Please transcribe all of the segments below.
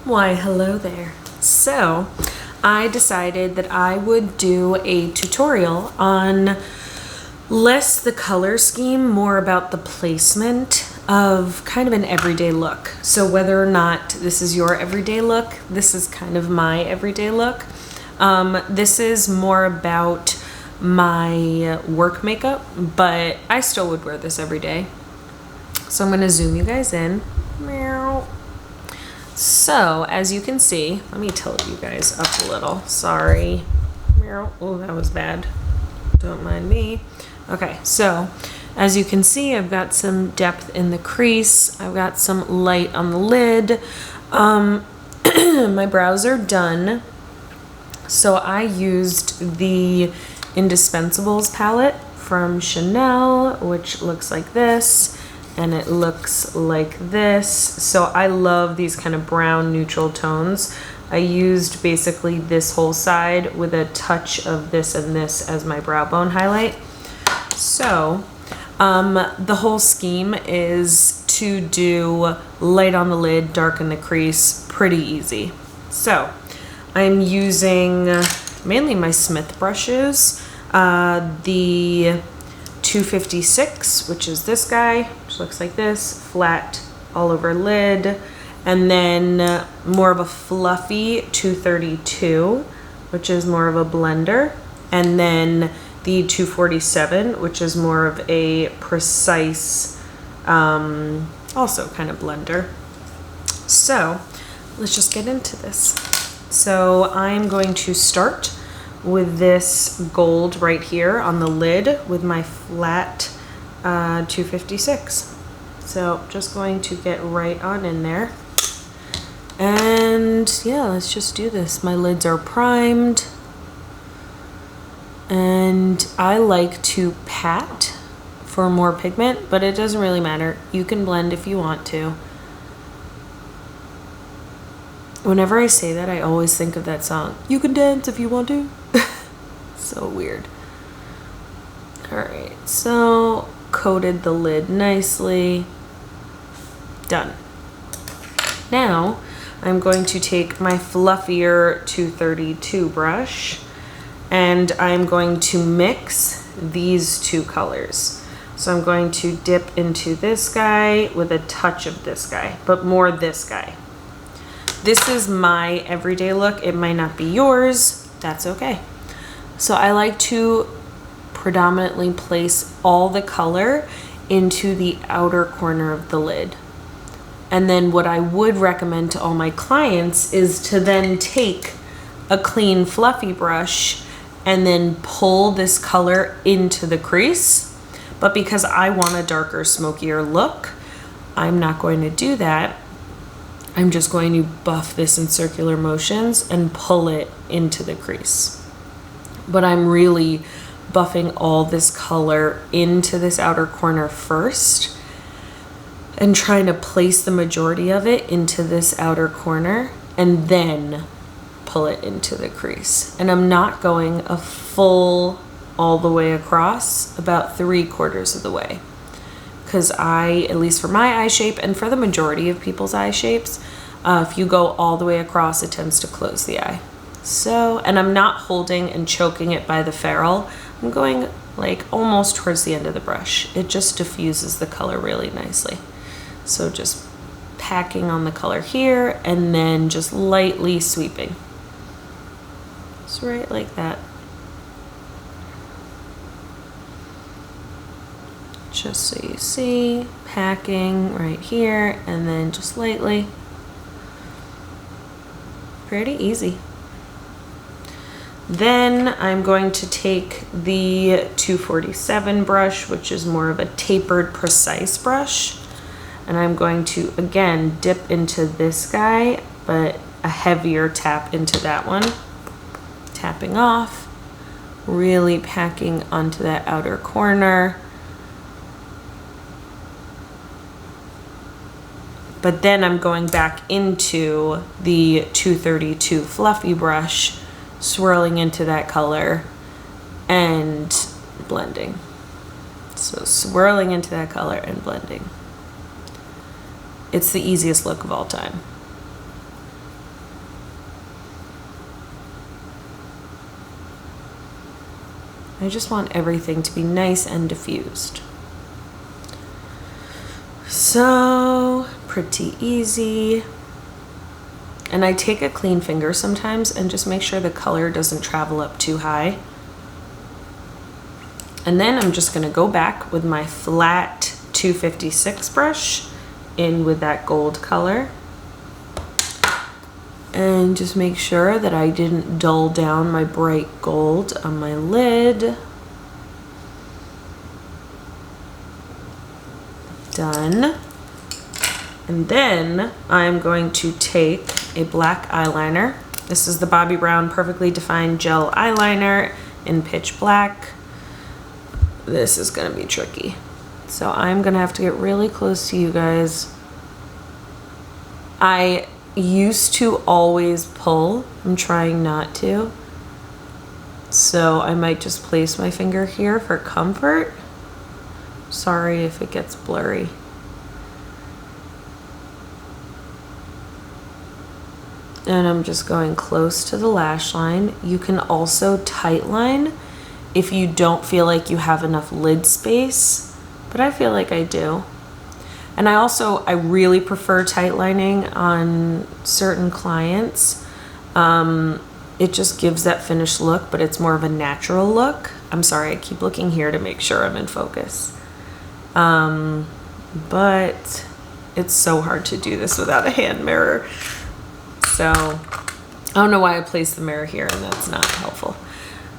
Why, hello there. So, I decided that I would do a tutorial on less the color scheme, more about the placement of kind of an everyday look. So whether or not this is your everyday look, this is kind of my everyday look. This is more about my work makeup, but I still would wear this every day. So I'm gonna zoom you guys in. Meow. So, as you can see, let me tilt you guys up a little. Sorry. Oh, that was bad. Don't mind me. Okay, so as you can see, I've got some depth in the crease. I've got some light on the lid. My brows are done. So I used the Indispensables palette from Chanel, which looks like this. And it looks like this. So I love these kind of brown neutral tones. I used basically this whole side with a touch of this and this as my brow bone highlight. So the whole scheme is to do light on the lid, dark in the crease, pretty easy. So I'm using mainly my Smith brushes, the 256, which is this guy, which looks like this, flat all over lid, and then more of a fluffy 232, which is more of a blender, and then the 247, which is more of a precise, also kind of blender. So let's just get into this. So I'm going to start with this gold right here on the lid with my flat 256. So just going to get right on in there. And yeah, let's just do this. My lids are primed. And I like to pat for more pigment, but it doesn't really matter. You can blend if you want to. Whenever I say that, I always think of that song. You can dance if you want to. So weird. Alright, so coated the lid nicely. Done. Now, I'm going to take my fluffier 232 brush and I'm going to mix these two colors. So I'm going to dip into this guy with a touch of this guy, but more this guy. This is my everyday look. It might not be yours. That's okay. So I like to predominantly place all the color into the outer corner of the lid. And then what I would recommend to all my clients is to then take a clean fluffy brush and then pull this color into the crease. But because I want a darker, smokier look, I'm not going to do that. I'm just going to buff this in circular motions and pull it into the crease. But I'm really buffing all this color into this outer corner first and trying to place the majority of it into this outer corner and then pull it into the crease. And I'm not going a full all the way across, about 3/4 of the way. Because at least for my eye shape and for the majority of people's eye shapes, if you go all the way across, it tends to close the eye. So, and I'm not holding and choking it by the ferrule. I'm going like almost towards the end of the brush. It just diffuses the color really nicely. So just packing on the color here and then just lightly sweeping. Just right like that. Just so you see, packing right here and then just lightly. Pretty easy. Then I'm going to take the 247 brush, which is more of a tapered, precise brush. And I'm going to, again, dip into this guy, but a heavier tap into that one. Tapping off, really packing onto that outer corner. But then I'm going back into the 232 fluffy brush, swirling into that color and blending. So swirling into that color and blending. It's the easiest look of all time. I just want everything to be nice and diffused. So, pretty easy. And I take a clean finger sometimes and just make sure the color doesn't travel up too high. And then I'm just gonna go back with my flat 256 brush in with that gold color. And just make sure that I didn't dull down my bright gold on my lid. Done. And then I'm going to take a black eyeliner. This is the Bobbi Brown Perfectly Defined Gel Eyeliner in pitch black. This is gonna be tricky. So I'm gonna have to get really close to you guys. I used to always pull. I'm trying not to. So I might just place my finger here for comfort. Sorry if it gets blurry. And I'm just going close to the lash line. You can also tight line if you don't feel like you have enough lid space, but I feel like I do. And I really prefer tight lining on certain clients. It just gives that finished look, but it's more of a natural look. I'm sorry, I keep looking here to make sure I'm in focus. But it's so hard to do this without a hand mirror. So I don't know why I placed the mirror here and that's not helpful.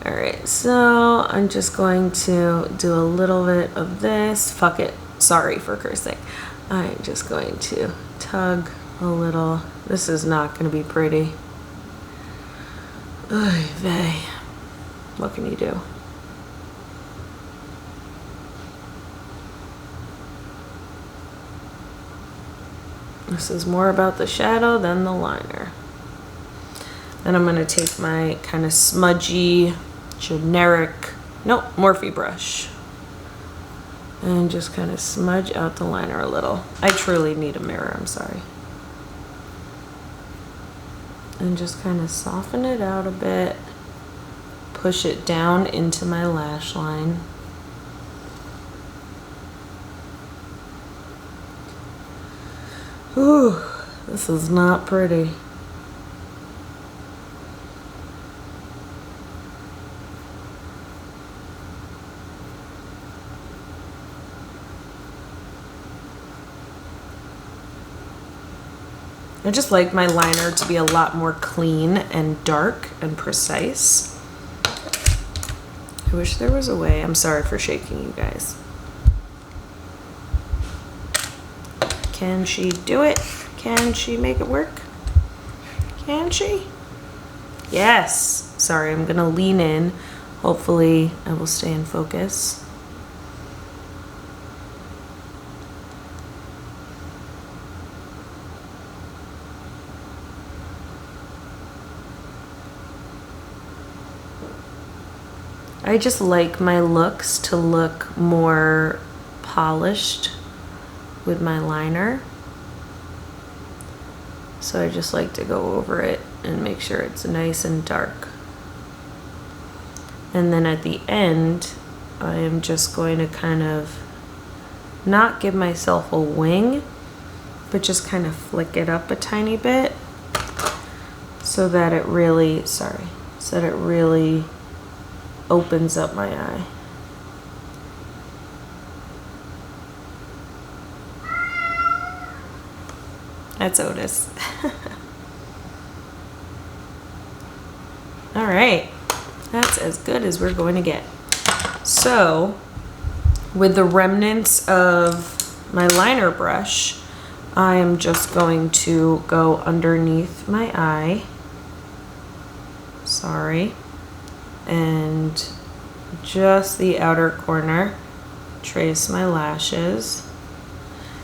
All right, so I'm just going to do a little bit of this. Fuck it, sorry for cursing. I'm just going to tug a little. This is not gonna be pretty. Oy vey. What can you do? This is more about the shadow than the liner. Then I'm gonna take my kind of smudgy, generic, Morphe brush. And just kind of smudge out the liner a little. I truly need a mirror, I'm sorry. And just kind of soften it out a bit. Push it down into my lash line. Ooh, this is not pretty. I just like my liner to be a lot more clean and dark and precise. I wish there was a way. I'm sorry for shaking you guys. Can she do it? Can she make it work? Can she? Yes. Sorry, I'm gonna lean in. Hopefully I will stay in focus. I just like my looks to look more polished with my liner. So I just like to go over it and make sure it's nice and dark. And then at the end, I am just going to kind of not give myself a wing, but just kind of flick it up a tiny bit so that it really, opens up my eye. That's Otis. All right, that's as good as we're going to get. So with the remnants of my liner brush, I am just going to go underneath my eye. Sorry. And just the outer corner, trace my lashes.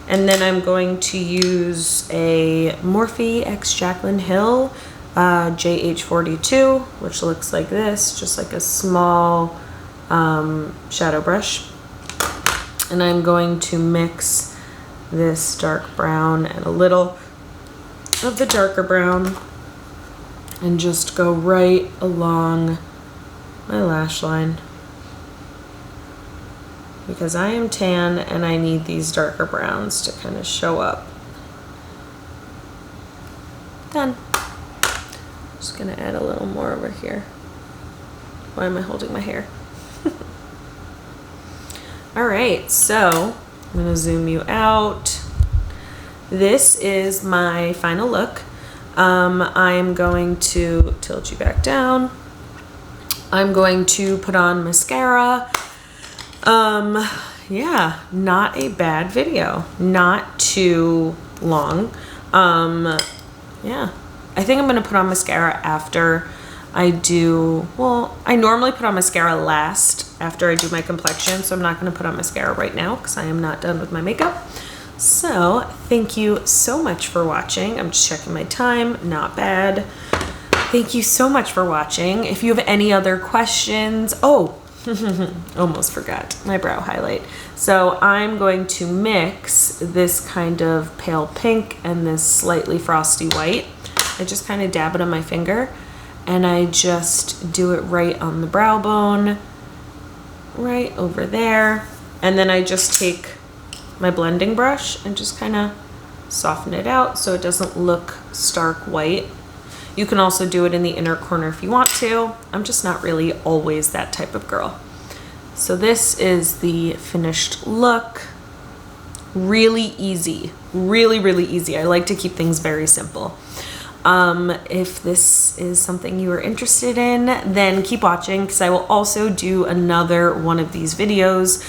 And then I'm going to use a Morphe x Jaclyn Hill JH42, which looks like this, just like a small shadow brush. And I'm going to mix this dark brown and a little of the darker brown and just go right along my lash line. because I am tan and I need these darker browns to kind of show up. Done. Just gonna add a little more over here. Why am I holding my hair? All right, so I'm gonna zoom you out. This is my final look. I'm going to tilt you back down. I'm going to put on mascara. Yeah, not a bad video. Not too long. Yeah, I think I'm gonna put on mascara after I do, well, I normally put on mascara last after I do my complexion, so I'm not gonna put on mascara right now because I am not done with my makeup. So thank you so much for watching. I'm just checking my time, not bad. Thank you so much for watching. If you have any other questions, oh, almost forgot my brow highlight. So I'm going to mix this kind of pale pink and this slightly frosty white. I just kind of dab it on my finger and I just do it right on the brow bone, right over there. And then I just take my blending brush and just kind of soften it out so it doesn't look stark white. You can also do it in the inner corner if you want to. I'm just not really always that type of girl. So this is the finished look. Really easy, really, really easy. I like to keep things very simple. If this is something you are interested in, then keep watching because I will also do another one of these videos,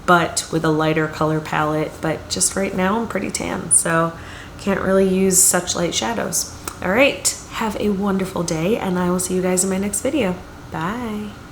but with a lighter color palette. But just right now I'm pretty tan, so can't really use such light shadows. All right, have a wonderful day and I will see you guys in my next video. Bye.